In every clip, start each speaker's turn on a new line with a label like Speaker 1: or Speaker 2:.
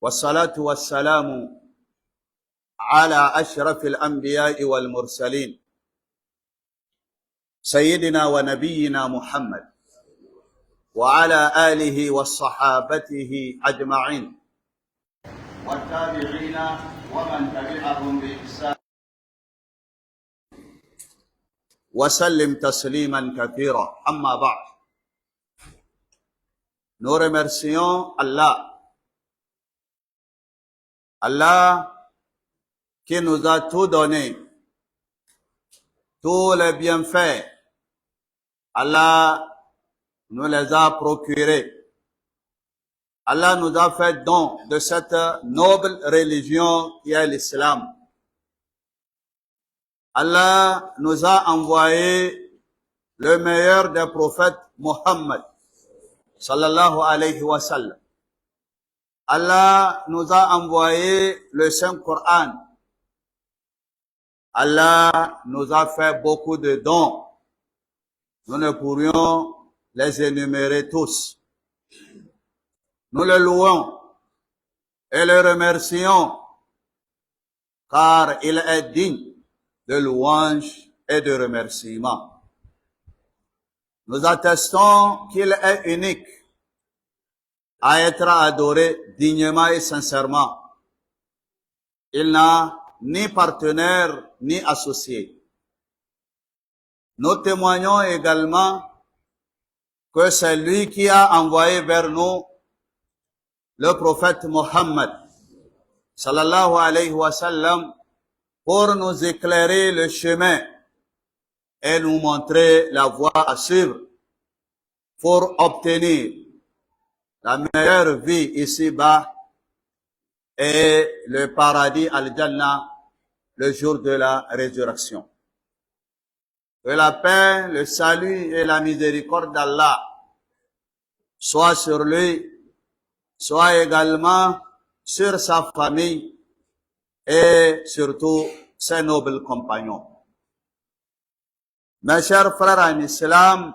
Speaker 1: والصلاة والسلام على أشرف الأنبياء والمرسلين سيدنا ونبينا محمد وعلى آله وصحابته أجمعين والتابعين ومن تبعهم بإحسان وسلم تسليما كثيرا. أما بعد, nous remercions Allah qui nous a tout donné, tous les bienfaits. Allah nous les a procurés. Allah nous a fait don de cette noble religion qui est l'islam. Allah nous a envoyé le meilleur des prophètes, Muhammad, sallallahu alayhi wa sallam. Allah nous a envoyé le Saint-Coran. Allah nous a fait beaucoup de dons. Nous ne pourrions les énumérer tous. Nous le louons et le remercions car il est digne de louange et de remerciement. Nous attestons qu'il est unique à être adoré dignement et sincèrement. Il n'a ni partenaire ni associé. Nous témoignons également que c'est lui qui a envoyé vers nous le prophète Mohammed sallallahu alayhi wa sallam pour nous éclairer le chemin et nous montrer la voie à suivre pour obtenir la meilleure vie ici-bas et le paradis al-Jannah le jour de la résurrection. Que la paix, le salut et la miséricorde d'Allah soient sur lui, soient également sur sa famille et surtout ses nobles compagnons. Mes chers frères en islam,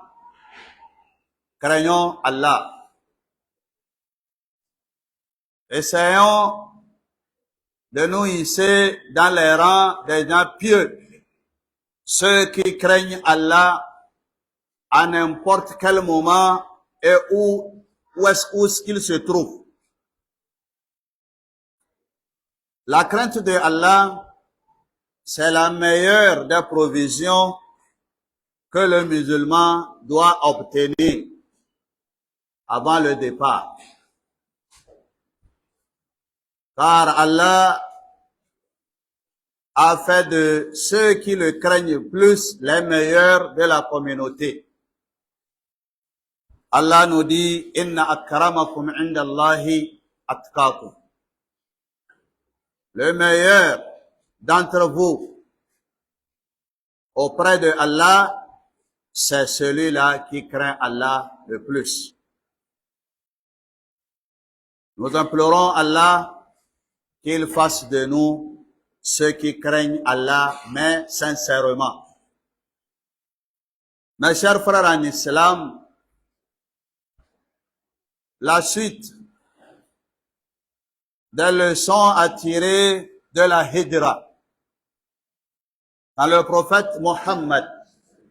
Speaker 1: craignons Allah. Essayons de nous hisser dans les rangs des gens pieux, ceux qui craignent Allah à n'importe quel moment et où est-ce qu'ils se trouvent. La crainte de Allah, c'est la meilleure des provisions que le musulman doit obtenir avant le départ. Car Allah a fait de ceux qui le craignent plus les meilleurs de la communauté. Allah nous dit, Inna akramakum indallahi atqakum. Le meilleur d'entre vous auprès de Allah, c'est celui-là qui craint Allah le plus. Nous implorons Allah qu'il fasse de nous ceux qui craignent Allah, mais sincèrement. Mes chers frères en islam, la suite des leçons à tirer de la hijra. Quand le prophète Mohammed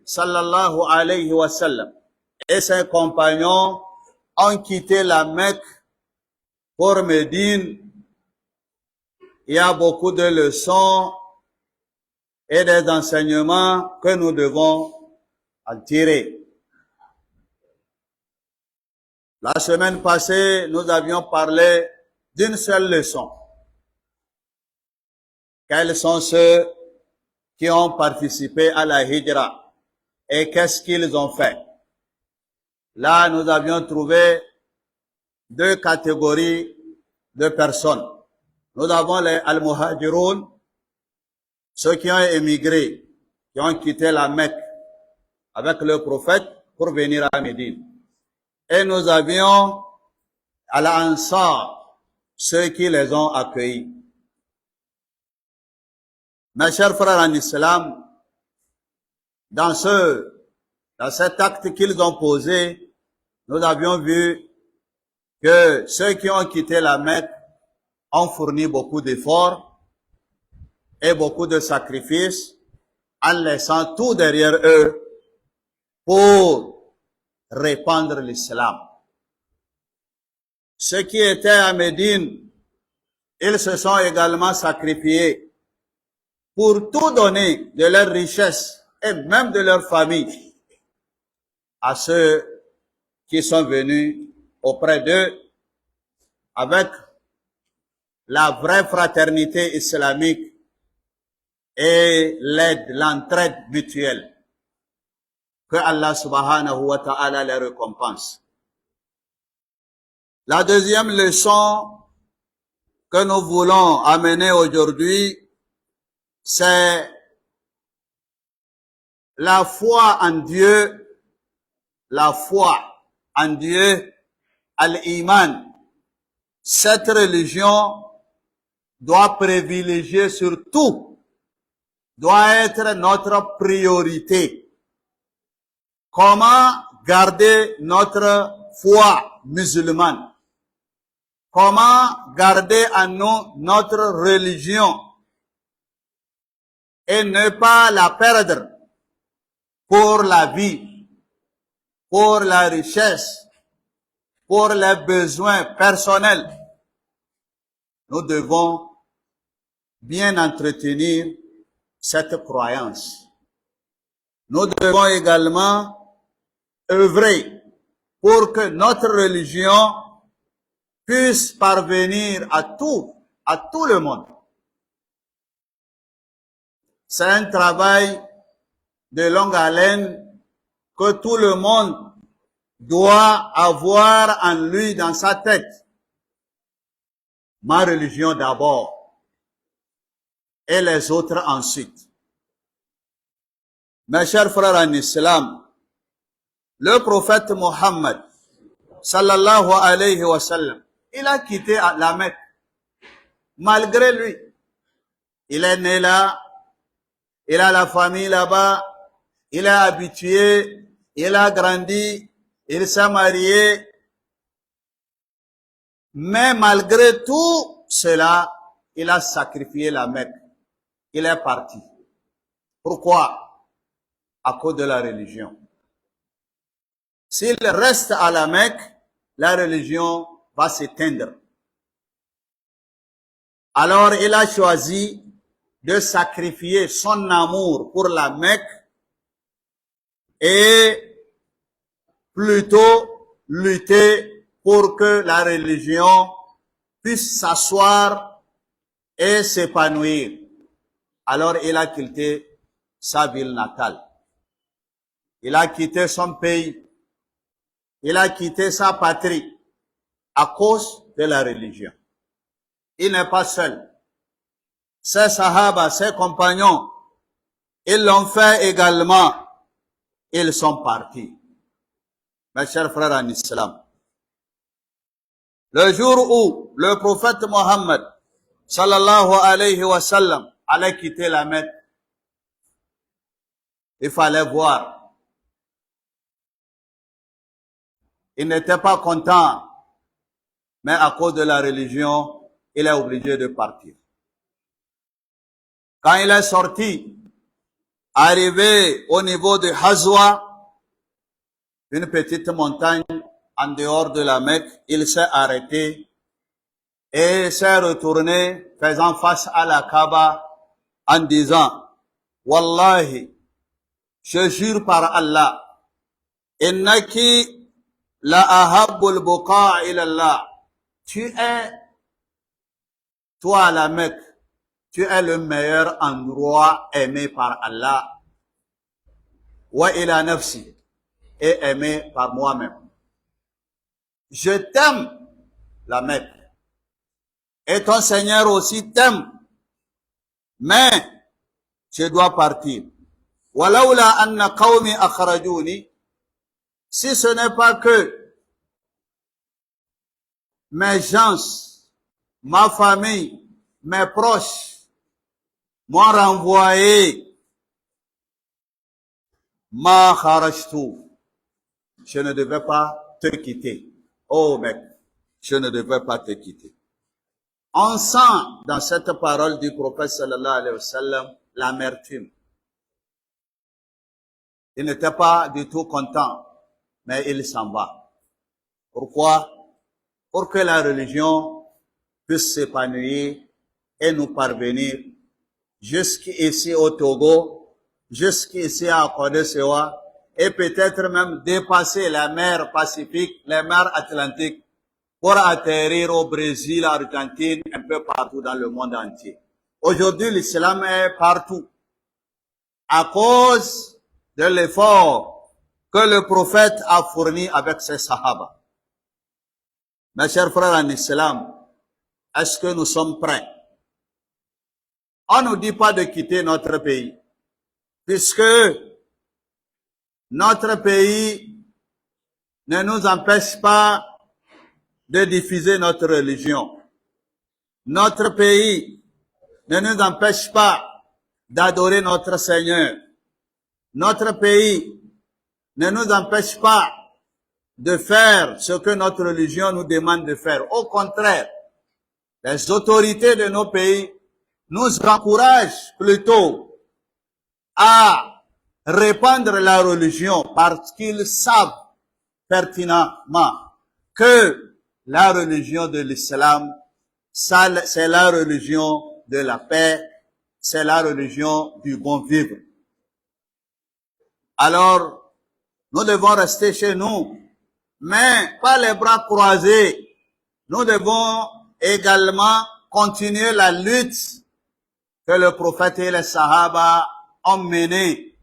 Speaker 1: sallallahu alayhi wa sallam et ses compagnons ont quitté la Mecque pour Médine, il y a beaucoup de leçons et des enseignements que nous devons en tirer. La semaine passée, nous avions parlé d'une seule leçon. Quels sont ceux qui ont participé à la hijra et qu'est-ce qu'ils ont fait? Là, nous avions trouvé deux catégories de personnes. Nous avons les al-muhajiroun, ceux qui ont émigré, qui ont quitté la Mecque avec le prophète pour venir à Médine. Et nous avions al-ansar, ceux qui les ont accueillis. Mes chers frères en islam, dans cet acte qu'ils ont posé, nous avions vu que ceux qui ont quitté la Mecque ont fourni beaucoup d'efforts et beaucoup de sacrifices en laissant tout derrière eux pour répandre l'islam. Ceux qui étaient à Médine, ils se sont également sacrifiés pour tout donner de leur richesse et même de leur famille à ceux qui sont venus auprès d'eux avec la vraie fraternité islamique et l'aide, l'entraide mutuelle. Que Allah subhanahu wa ta'ala les récompense. La deuxième leçon que nous voulons amener aujourd'hui, c'est la foi en Dieu, la foi en Dieu, al-Iman. Cette religion doit privilégier sur tout, doit être notre priorité. Comment garder notre foi musulmane? Comment garder en nous notre religion et ne pas la perdre pour la vie, pour la richesse, pour les besoins personnels? Nous devons bien entretenir cette croyance. Nous devons également œuvrer pour que notre religion puisse parvenir à tout le monde. C'est un travail de longue haleine que tout le monde doit avoir en lui, dans sa tête. Ma religion d'abord et les autres ensuite. Mes chers frères en islam, le prophète Mohammed, sallallahu alayhi wa sallam, il a quitté la Mecque. Malgré lui, il est né là, il a la famille là-bas, il est habitué, il a grandi, il s'est marié. Mais malgré tout cela, il a sacrifié la Mecque. Il est parti. Pourquoi? À cause de la religion. S'il reste à la Mecque, la religion va s'éteindre. Alors il a choisi de sacrifier son amour pour la Mecque et plutôt lutter pour que la religion puisse s'asseoir et s'épanouir. Alors il a quitté sa ville natale. Il a quitté son pays. Il a quitté sa patrie à cause de la religion. Il n'est pas seul. Ses sahaba, ses compagnons, ils l'ont fait également. Ils sont partis. Mes chers frères en islam, le jour où le prophète Mohammed, sallallahu alayhi wa sallam, allait quitter la Mecque, il fallait voir. Il n'était pas content, mais à cause de la religion, il est obligé de partir. Quand il est sorti, arrivé au niveau de Hazwa, une petite montagne en dehors de la Mecque, il s'est arrêté et s'est retourné faisant face à la Kaaba en disant, Wallahi, je jure par Allah, innaki la ahabbul buqa ila Allah. Tu es, toi la Mecque, tu es le meilleur endroit aimé par Allah. Wa ila nafsi, et aimé par moi-même. Je t'aime, la Mecque. Et ton Seigneur aussi t'aime. Mais, je dois partir. Walaula anna qawmi akhrajuni, si ce n'est pas que mes gens, ma famille, mes proches m'ont renvoyé, ma kharajtu, je ne devais pas te quitter. Oh mec, je ne devais pas te quitter. On sent dans cette parole du prophète sallallahu alayhi wa sallam l'amertume. Il n'était pas du tout content, mais il s'en va. Pourquoi? Pour que la religion puisse s'épanouir et nous parvenir jusqu'ici au Togo, jusqu'ici à Côte-d'Ivoire, et peut-être même dépasser la mer Pacifique, la mer Atlantique, pour atterrir au Brésil, Argentine, un peu partout dans le monde entier. Aujourd'hui, l'islam est partout. À cause de l'effort que le prophète a fourni avec ses sahaba. Mes chers frères en islam, est-ce que nous sommes prêts? On ne nous dit pas de quitter notre pays, puisque notre pays ne nous empêche pas de diffuser notre religion. Notre pays ne nous empêche pas d'adorer notre Seigneur. Notre pays ne nous empêche pas de faire ce que notre religion nous demande de faire. Au contraire, les autorités de nos pays nous encouragent plutôt à répandre la religion parce qu'ils savent pertinemment que la religion de l'islam, c'est la religion de la paix, c'est la religion du bon vivre. Alors, nous devons rester chez nous, mais pas les bras croisés. Nous devons également continuer la lutte que le prophète et les sahaba ont menée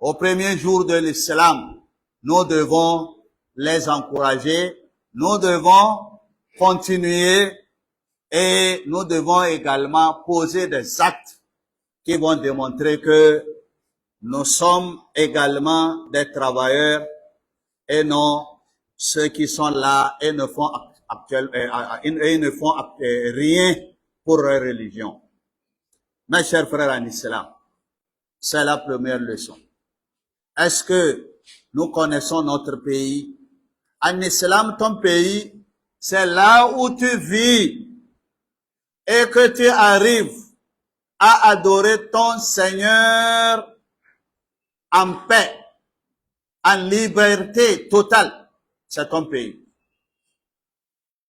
Speaker 1: au premier jour de l'islam. Nous devons les encourager, nous devons continuer et nous devons également poser des actes qui vont démontrer que nous sommes également des travailleurs et non ceux qui sont là et ne font rien pour leur religion. Mes chers frères en islam, c'est la première leçon. Est-ce que nous connaissons notre pays? En islam, ton pays, c'est là où tu vis et que tu arrives à adorer ton Seigneur en paix, en liberté totale. C'est ton pays.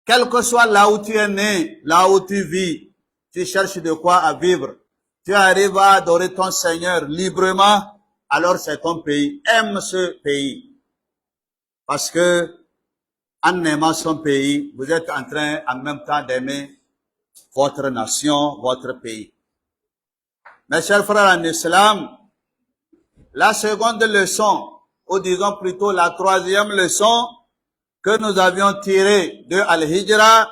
Speaker 1: Quel que soit là où tu es né, là où tu vis, tu cherches de quoi à vivre, tu arrives à adorer ton Seigneur librement, alors c'est ton pays. Aime ce pays. Parce que, en aimant son pays, vous êtes en train en même temps d'aimer votre nation, votre pays. Mes chers frères en islam, la seconde leçon, ou disons plutôt la troisième leçon que nous avions tirée de Al-Hijra,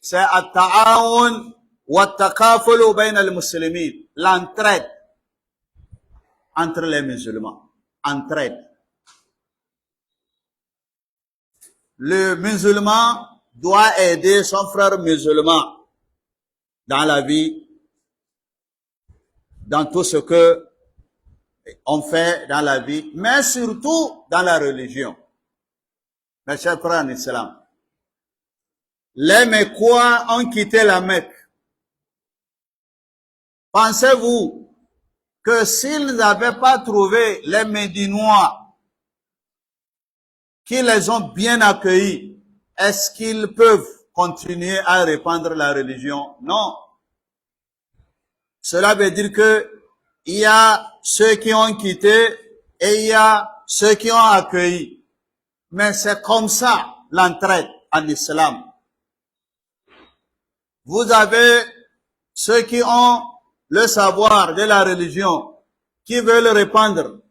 Speaker 1: c'est At-Ta'awun wa At-Takafulu bayna al-Muslimin, l'entraide entre les musulmans. Entraide. Le musulman doit aider son frère musulman dans la vie, dans tout ce que on fait dans la vie, mais surtout dans la religion. Mes chers frères en islam, les Mecquois ont quitté la Mecque. Pensez-vous que s'ils n'avaient pas trouvé les Médinois qui les ont bien accueillis, est-ce qu'ils peuvent continuer à répandre la religion? Non. Cela veut dire que il y a ceux qui ont quitté et il y a ceux qui ont accueilli. Mais c'est comme ça l'entraide en islam. Vous avez ceux qui ont le savoir de la religion, qui veulent répandre.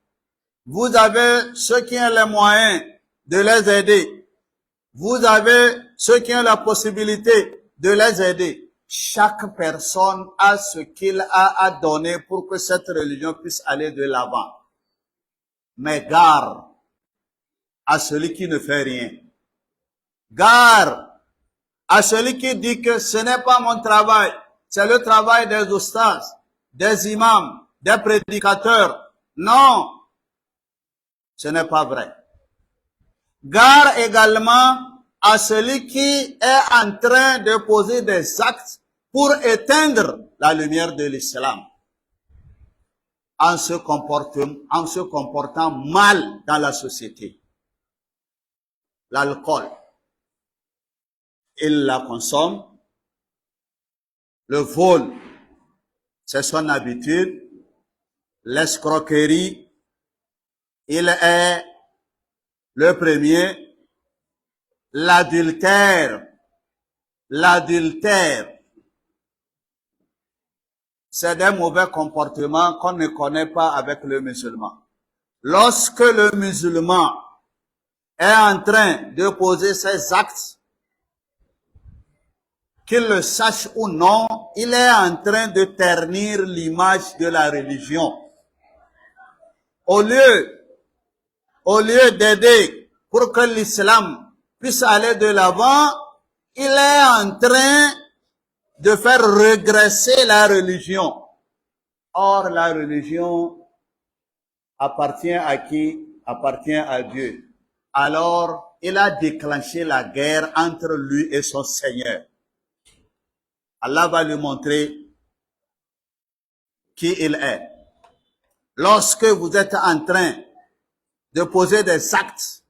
Speaker 1: Vous avez ceux qui ont les moyens de les aider. Vous avez ceux qui ont la possibilité de les aider. Chaque personne a ce qu'il a à donner pour que cette religion puisse aller de l'avant. Mais gare à celui qui ne fait rien. Gare à celui qui dit que ce n'est pas mon travail, c'est le travail des oustas, des imams, des prédicateurs. Non, ce n'est pas vrai. Gare également à celui qui est en train de poser des actes pour éteindre la lumière de l'islam en se comportant mal dans la société. L'alcool, il la consomme. Le vol, c'est son habitude. L'escroquerie, il est le premier. L'adultère, c'est des mauvais comportements qu'on ne connaît pas avec le musulman. Lorsque le musulman est en train de poser ses actes, qu'il le sache ou non, il est en train de ternir l'image de la religion. Au lieu d'aider pour que l'islam puisse aller de l'avant, il est en train de faire régresser la religion. Or, la religion appartient à qui? Appartient à Dieu. Alors, il a déclenché la guerre entre lui et son Seigneur. Allah va lui montrer qui il est. Lorsque vous êtes en train de poser des actes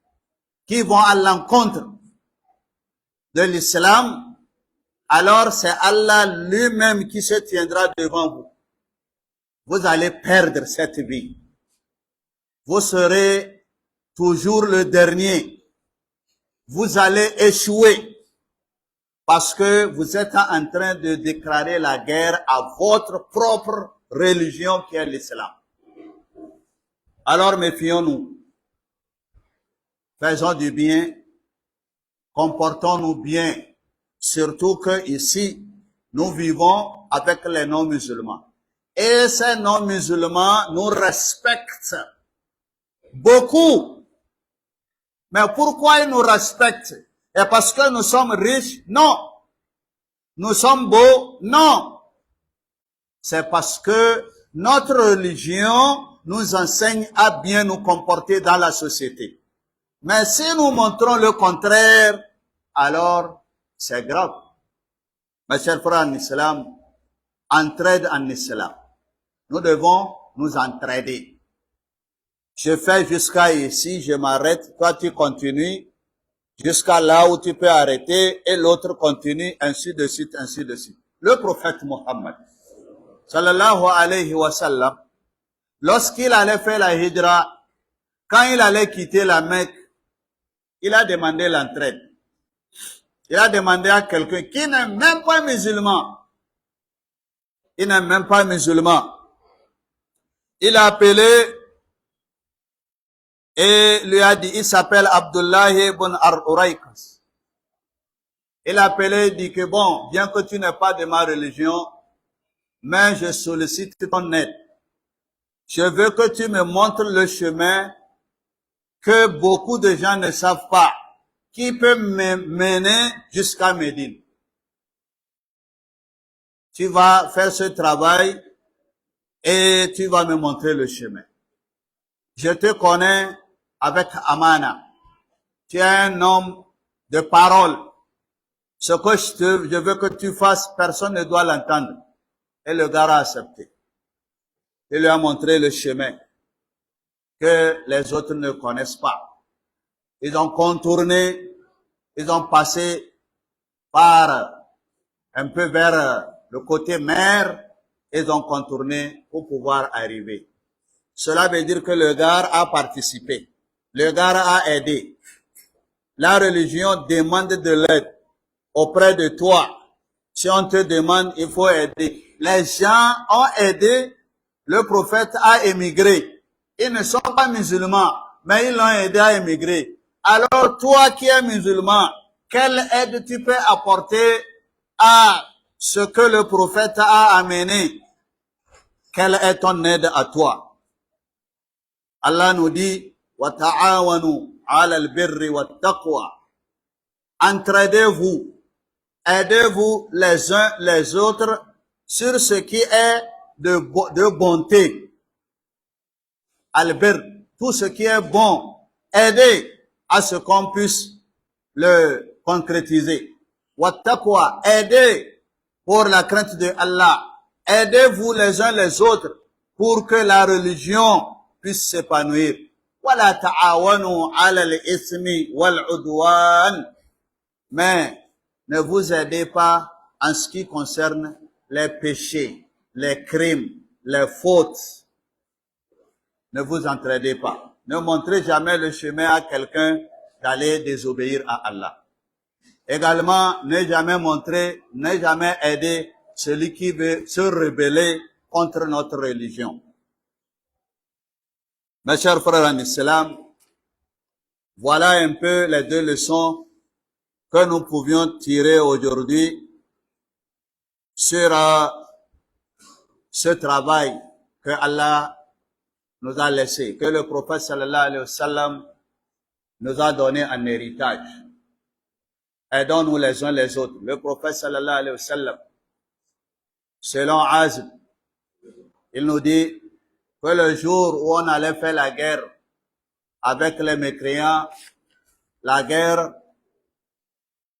Speaker 1: qui vont à l'encontre de l'islam, alors c'est Allah lui-même qui se tiendra devant vous. Vous allez perdre cette vie. Vous serez toujours le dernier. Vous allez échouer parce que vous êtes en train de déclarer la guerre à votre propre religion qui est l'islam. Alors méfions-nous. Faisons du bien, comportons-nous bien, surtout que ici, nous vivons avec les non-musulmans. Et ces non-musulmans nous respectent beaucoup. Mais pourquoi ils nous respectent? Et parce que nous sommes riches? Non. Nous sommes beaux? Non. C'est parce que notre religion nous enseigne à bien nous comporter dans la société. Mais si nous montrons le contraire, alors c'est grave. Mes chers frères en islam, entraide en islam. Nous devons nous entraider. Je fais jusqu'à ici, je m'arrête, toi tu continues jusqu'à là où tu peux arrêter et l'autre continue, ainsi de suite, ainsi de suite. Le prophète Mohammed, sallallahu alayhi wa sallam, lorsqu'il allait faire la hijra, quand il allait quitter la Mecque, il a demandé l'entraide. Il a demandé à quelqu'un qui n'est même pas musulman. Il n'est même pas musulman. Il a appelé et lui a dit, il s'appelle Abdullah ibn Urayqas. Il a appelé et dit que bon, bien que tu n'es pas de ma religion, mais je sollicite ton aide. Je veux que tu me montres le chemin que beaucoup de gens ne savent pas, qui peut me mener jusqu'à Médine. Tu vas faire ce travail et tu vas me montrer le chemin. Je te connais avec Amana. Tu es un homme de parole. Ce que je veux que tu fasses, personne ne doit l'entendre. Et le gars a accepté. Il lui a montré le chemin que les autres ne connaissent pas. Ils ont contourné, ils ont passé par un peu vers le côté mer, ils ont contourné pour pouvoir arriver. Cela veut dire que le gars a participé. Le gars a aidé. La religion demande de l'aide auprès de toi. Si on te demande, il faut aider. Les gens ont aidé. Le prophète a émigré. Ils ne sont pas musulmans, mais ils l'ont aidé à émigrer. Alors toi qui es musulman, quelle aide tu peux apporter à ce que le prophète a amené? Quelle est ton aide à toi? Allah nous dit, wa ta'awanu 'ala al-birri wat-taqwa. Entraidez-vous, aidez-vous les uns les autres sur ce qui est de bonté. Al-birr, tout ce qui est bon, aidez à ce qu'on puisse le concrétiser. Wattaqwa, aidez pour la crainte de Allah. Aidez-vous les uns les autres pour que la religion puisse s'épanouir. Wala ta'awanu 'ala al-ithmi wal-'udwan. Mais ne vous aidez pas en ce qui concerne les péchés, les crimes, les fautes. Ne vous entraidez pas. Ne montrez jamais le chemin à quelqu'un d'aller désobéir à Allah. Également, ne jamais aider celui qui veut se rebeller contre notre religion. Mes chers frères en islam, voilà un peu les deux leçons que nous pouvions tirer aujourd'hui sur ce travail que Allah nous a laissé, que le prophète sallallahu alayhi wa sallam nous a donné en héritage. Aidons-nous les uns les autres. Le prophète sallallahu alayhi wa sallam, selon Azm, il nous dit que le jour où on allait faire la guerre avec les mécréants, la guerre,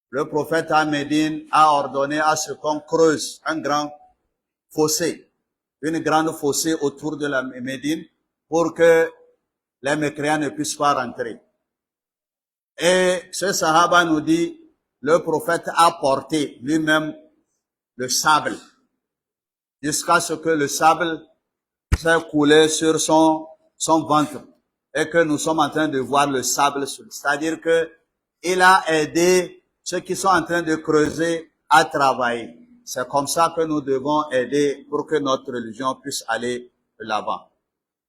Speaker 1: le prophète à Médine a ordonné à ce qu'on creuse un grand fossé, une grande fossé autour de la Médine pour que les mécréants ne puissent pas rentrer. Et ce sahaba nous dit, le prophète a porté lui-même le sable jusqu'à ce que le sable s'est coulé sur son ventre et que nous sommes en train de voir le sable. C'est-à-dire que il a aidé ceux qui sont en train de creuser à travailler. C'est comme ça que nous devons aider pour que notre religion puisse aller de l'avant.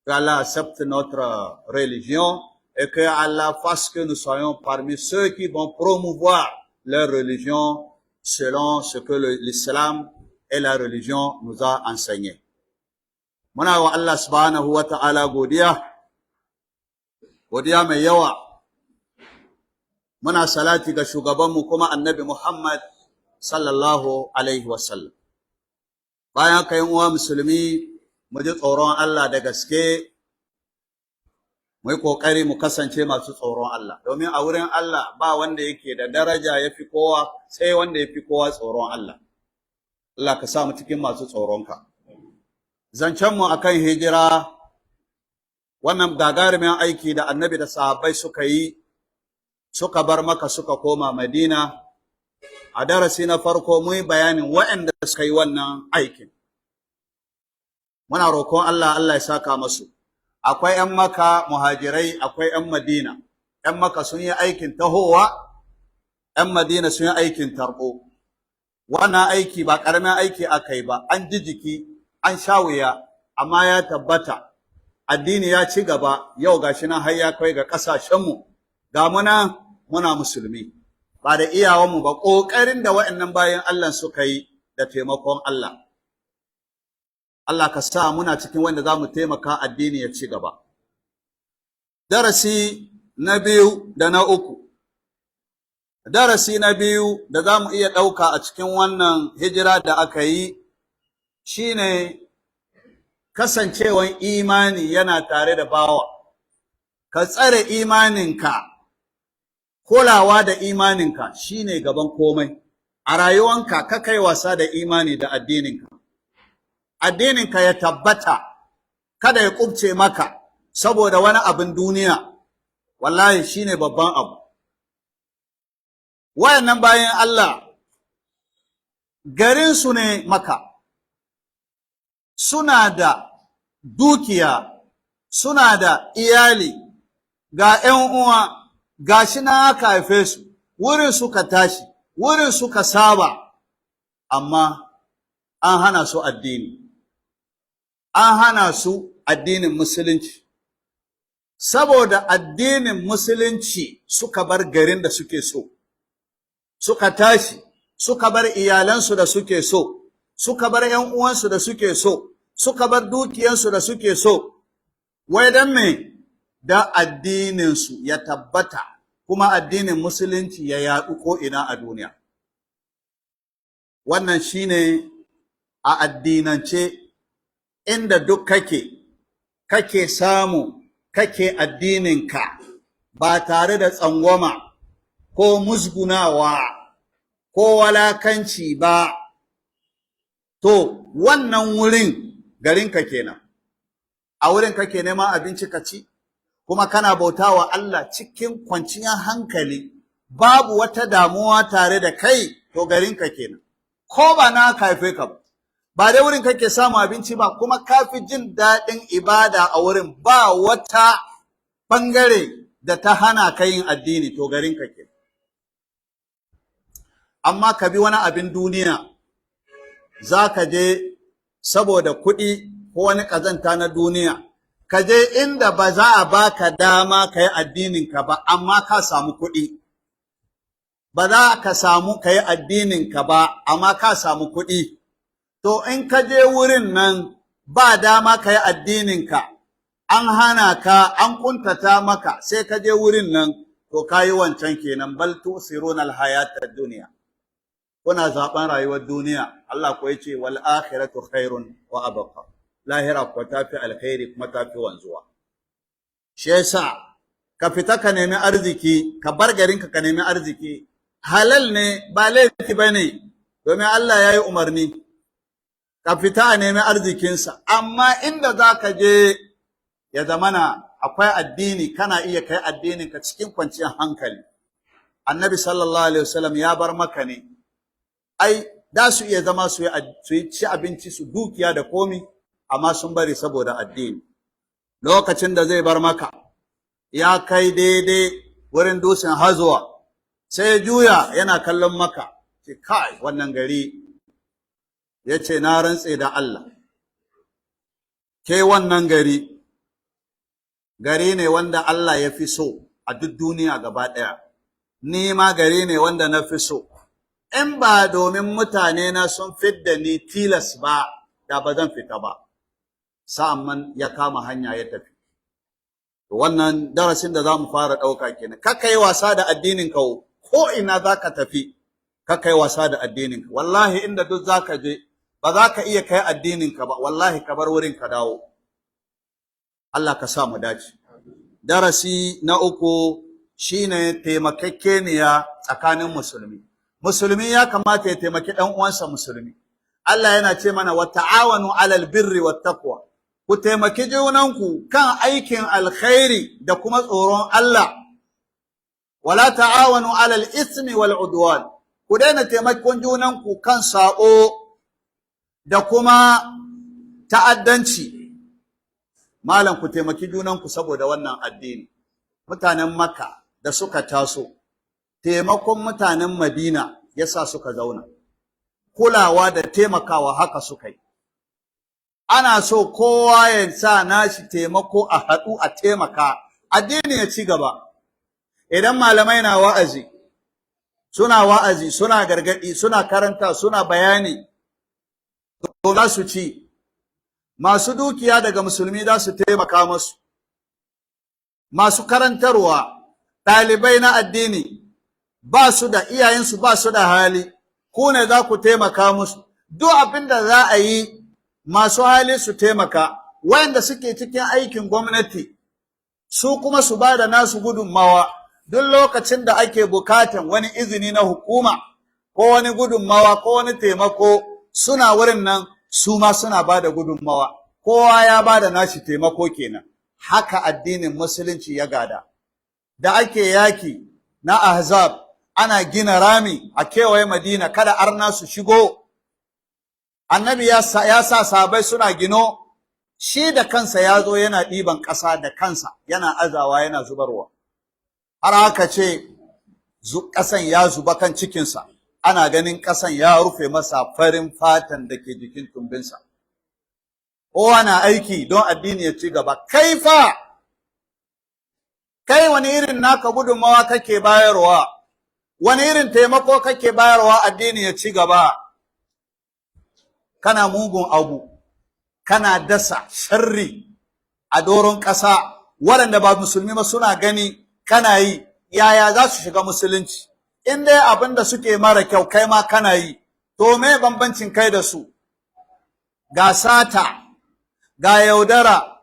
Speaker 1: Que Allah accepte notre religion et que Allah fasse que nous soyons parmi ceux qui vont promouvoir leur religion selon ce que l'islam et la religion nous a enseigné. Muna wa Allah subhanahu wa ta'ala godiya mai yawa. Muna salati ga shugabanmu kuma annabi Muhammad sallallahu alaihi wasallam. Bayan ka yin uwa musulmi, mu ji tsoron Allah da gaske, mu yi ƙoƙari mu kasance masu tsoron Allah. Domin a wurin Allah ba wanda yake da daraja ya fi kowa, sai wanda ya fi kowa tsoron Allah. Allah ka sa mu cikin masu tsoronka. Zancenmu akan hijira, wannan gagarumin aiki da annabi da sahabbai suka yi, suka bar Makka suka koma Madina. A darasi na farko mun yi bayanin waɗanda suka yi wannan aikin. Muna roƙon Allah, Allah ya saka masu. Akwai ‘yan Makka muhajirai, akwai ‘yan Madina. ‘Yan Makka sun yi aikin tahowa, ‘yan Madina sun yi aikin tarbo. Wannan aiki ba ƙaramin aiki aka yi ba, an ji jiki, an sha wuya, amma ya tabbata. Addini ya ci gaba, yau gashi nan har ya kai ga ƙasashenmu, ga muna musulmi. Ba da iyawanmu ba, ƙoƙarin da waɗannan bayan Allah suka yi da taimakon Allah. Allah ka sa muna cikin wanda za mu taimaka addini ya ci gaba. Darasi na biyu da na uku. Darasi na biyu da za mu iya ɗauka a cikin wannan hijira da aka yi shi ne kasancewan imani yana tare da bawa. Ka tsare imaninka, kulawa da imaninka shi ne gaban komai. A rayuwanka ka kai wasa da imani da addininka. Addininka ya tabbata, kada ya kubce maka saboda wani abin duniya, wallahi shine babban abu. Wayannan bayan Allah, garinsu ne Makka, suna da dukiya, suna da iyali, ga ‘yan uwa, ga shi na aka haife su, wurin suka tashi, wurin suka saba, amma an hana su addini. An hana su addinin musulunci, saboda addinin musulunci suka bar garin da suke so, suka tashi, suka bar iyalansu da suke so, suka bar ‘yan uwansu da suke so, suka bar dukiyansu da suke so, wai don me? Da addininsu ya tabbata, kuma addinin musulunci ya yaɗu ko'ina a duniya. Wannan shine a addinance, inda duk kake samu, kake addininka ba tare da tsangwama ko musgunawa ko walakanci ba, to wannan wurin garinka kenan. A wurin kake neman abinci ka ci, kuma kana bautawa Allah cikin kwanciyar hankali, babu wata damuwa tare da kai, to garinka kenan. Ko ba na haife ka ba dai wurin kake samu abinci ba, kuma kafi jin daɗin ibada a wurin, ba wata ɓangare da ta hana ka yin addini, to garinka kenan. Amma ka bi wani abin duniya, za ka je saboda kuɗi ko wani ƙazanta na duniya, ka je inda ba za a baka dama ka yi addininka ba, amma ka samu kuɗi. Ba za ka samu ka yi addininka ba, amma ka samu kuɗi. To in ka je wurin nan ba dama ka yi addininka, an hana ka, an kuntata maka, sai ka je wurin nan, to ka yi wancan kenan, bal tusiruna alhayatad duniya. Kuna zaɓen rayuwar duniya, Allah ko yace wal akhiratu khairun wa abqa. Lahira ko tafi alkhairi kuma tafi wanzuwa. Shi yasa ka fita ka nemi arziki, ka bar garinka ka nemi arziki, halal ne ba laifi bane, domin Allah yayi umarni. Ka fita a nemi arzikinsa, amma inda za ka je ya zamana akwai addini, kana iya kai addininka cikin kwanciyar hankali. Annabi sallallahu alaihi wasallam ya bar maka ne, ai da su iya zama su yi ci abinci su dukiya da komi, amma sun bari saboda addini. Lokacin da zai bar maka ya kai daidai wurin dutsen Hazuwa, sai juya yana kallon maka, ce kai wannan gari, ya ce na rantse da Allah, ke wannan gari ne wanda Allah ya fi so a duk duniya gaba ɗaya, ni ma gari ne wanda na fi so. In ba domin mutane na sun fidda ni tilas ba, da ba zan fita ba. Sa'an ya kama hanya ya tafi. Wannan darasin da za mu fara ɗauka kenan. Kaka yi wasa da addinin ka, ko ina za ka tafi, kaka yi wasa da addinin ka. Wallahi inda duk za ka je, ba za ka iya kai addinin ka ba, wallahi ka bar wurin ka dawo. Allah ka sa mu dace. Darasi na uku shine taimakekeniya tsakanin musulmi. Musulmi ya kamata ya taimaki ɗan uwansa musulmi. Allah yana ce mana wa ta'awanu 'alal birri wat taqwa. Ku taimaki junanku kan aikin alkhairi da kuma tsoron Allah. Wala ta'awanu 'alal ismi wal udwan. Ku daina taimakon junanku kan sa'o da kuma ta'addanci. Malam ku taimaki junanku saboda wannan addini. Mutanen Makka da suka taso, taimakon mutanen Madina yasa suka zauna. Kulawa da taimakawa haka suka yi. Ana so kowa ya sa nashi taimako a haɗu a taimaka, addini ya ci gaba. Idan malamai na wa'azi, suna gargaɗi, suna karanta, suna bayani, to za su ci. Masu dukiya daga musulmi za su taimaka masu. Masu karantarwa, ɗalibai na addini, ba su da iyayensu, ba su da hali, ku ne za ku taimaka musu. Duk abin da za a yi, masu hali su taimaka, wayanda suke cikin aikin gwamnati, su kuma su ba da nasu gudunmawa. Duk lokacin da ake bukatan wani izini na hukuma, ko wani gudunmawa, ko wani taimako, suna wurin nan, su ma suna ba da gudunmawa. Kowa ya ba da nashi taimako kenan. Haka addinin musulunci ya gada. Da ake yaki na Ahzab, ana gina rami a kewaye Madina kada arna su shigo. Annabi ya sa sahabbai suna gino, shi da kansa ya zo yana ɗiban ƙasa da kansa, yana azawa yana zubarwa. Har haka ce ƙasan ya zuba kan cikinsa, ana ganin ƙasan ya rufe masa farin fatan da ke jikin tumbinsa. Kowa na aiki don addini ya ci gaba. Kai fa, kai wani irin naka gudunmawa kake bayarwa? Wani irin taimako kake bayarwa addini ya ci gaba? Kana mugun abu, kana dasa sharri a doron ƙasa, waɗanda ba musulmi ba suna gani kana yi, yaya za su shiga musulunci? In dai abin da suke mara kyau kai ma kana yi, to me bambancin kai da su? Ga sata, ga yaudara,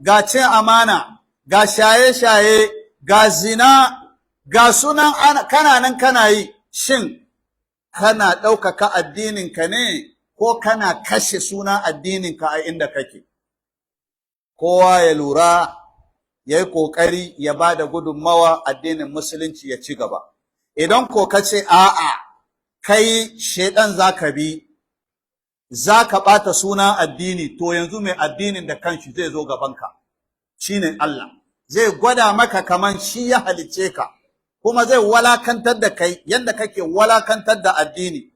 Speaker 1: ga cin amana, ga shaye-shaye, ga zina, ga sunan kana nan kana yi, shin kana ɗaukaka addininka ne ko kana kashe sunan addininka a inda kake? Kowa ya lura, ya yi ƙoƙari ya ba da gudunmawa addinin musulunci ya ci gaba. Idan ko ka ce a'a, kai shaidan za ka bi, za ka ɓata sunan addini, to yanzu mai addinin da kanshi zai zo gabanka, shi ne Allah. Zai gwada maka kaman shi ya halicce ka, kuma zai walakantar da kai yadda kake walakantar da addini,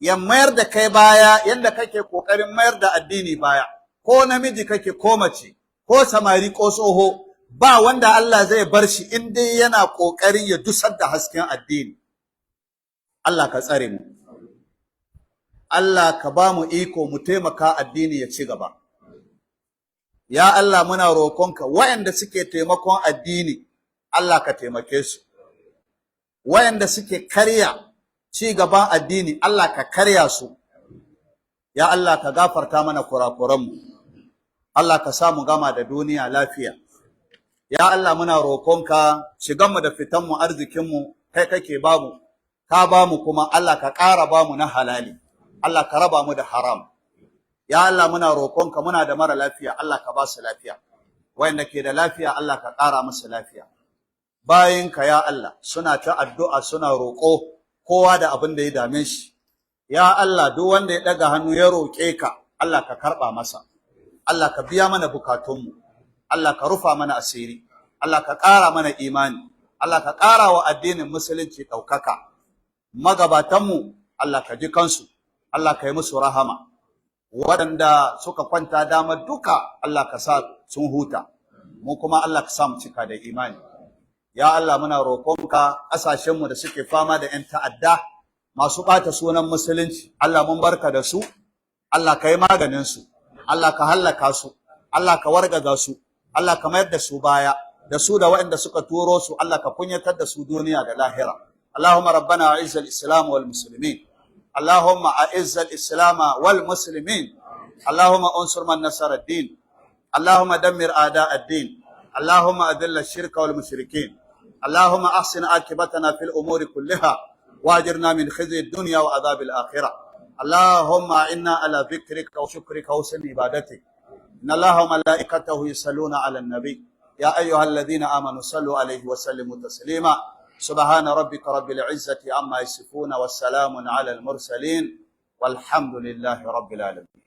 Speaker 1: ya mayar da kai baya yadda kake ƙoƙarin mayar da addini baya, ko namiji kake ko mace, ko samari ko tsoho, ba wanda Allah zai bar shi in dai yana ƙoƙarin ya dusar da hasken addini. Allah ka tsare mu. Allah ka ba mu iko mu taimaka addini ya ci gaba. Ya Allah muna roƙonka waɗanda suke taimakon addini, Allah ka taimake su. Waɗanda suke karya ci gaban addini, Allah ka karya su. Ya Allah ka gafarta mana kurakuranmu. Allah ka sa mu gama da duniya lafiya. Ya Allah muna roƙonka shiganmu da fitanmu arzikinmu kai kake bamu, ka bamu kuma Allah ka ƙara bamu na halali. Allah ka raba mu da haram. Ya Allah muna roƙonka muna da mara lafiya, Allah ka ba su lafiya. Wayanda ke da lafiya Allah ka ƙara musu lafiya. Bayinka ya Allah suna ta addu'a suna roƙo, kowa da abin da ya dame shi. Ya Allah duk wanda ya ɗaga hannu ya roƙe ka, Allah ka karɓa masa. Allah ka biya mana bukatunmu. Allah ka rufa mana asiri. Allah ka ƙara mana imani. Allah ka ƙara wa addinin musulunci ɗaukaka. Magabatanmu Allah ka ji kansu. Allah ka yi musu rahama. Waɗanda suka kwanta dama duka Allah ka sa sun huta. Mu kuma Allah ka sa mu cika da imani. Ya Allah muna roƙonka ƙasashenmu da suke fama da 'yan ta'adda masu ɓata sunan musulunci, Allah mun barka da su, Allah ka yi maganin su, Allah ka hallaka su, Allah ka wargaza su, Allah ka mayar da su baya, da su da waɗanda suka turo su, Allah ka kunyatar da su duniya da lahira. Allahumma rabbana a'izz al-islam wal muslimin. Allahumma a'izz al-islam wal muslimin. Allahumma unsur man nasara ad-din. Allahumma dammir a'da ad-din. Allahumma adhill ash-shirka wal mushrikin. اللهم أحسن عاقبتنا في الأمور كلها وأجرنا من خزي الدنيا وعذاب الآخرة. اللهم إنا على ذكرك وشكرك وحسن عبادتك. إن الله وملائكته يصلون على النبي يا أيها الذين آمنوا صلوا عليه وسلموا تسليما. سبحان ربك رب العزة عما يصفون والسلام على المرسلين والحمد لله رب العالمين.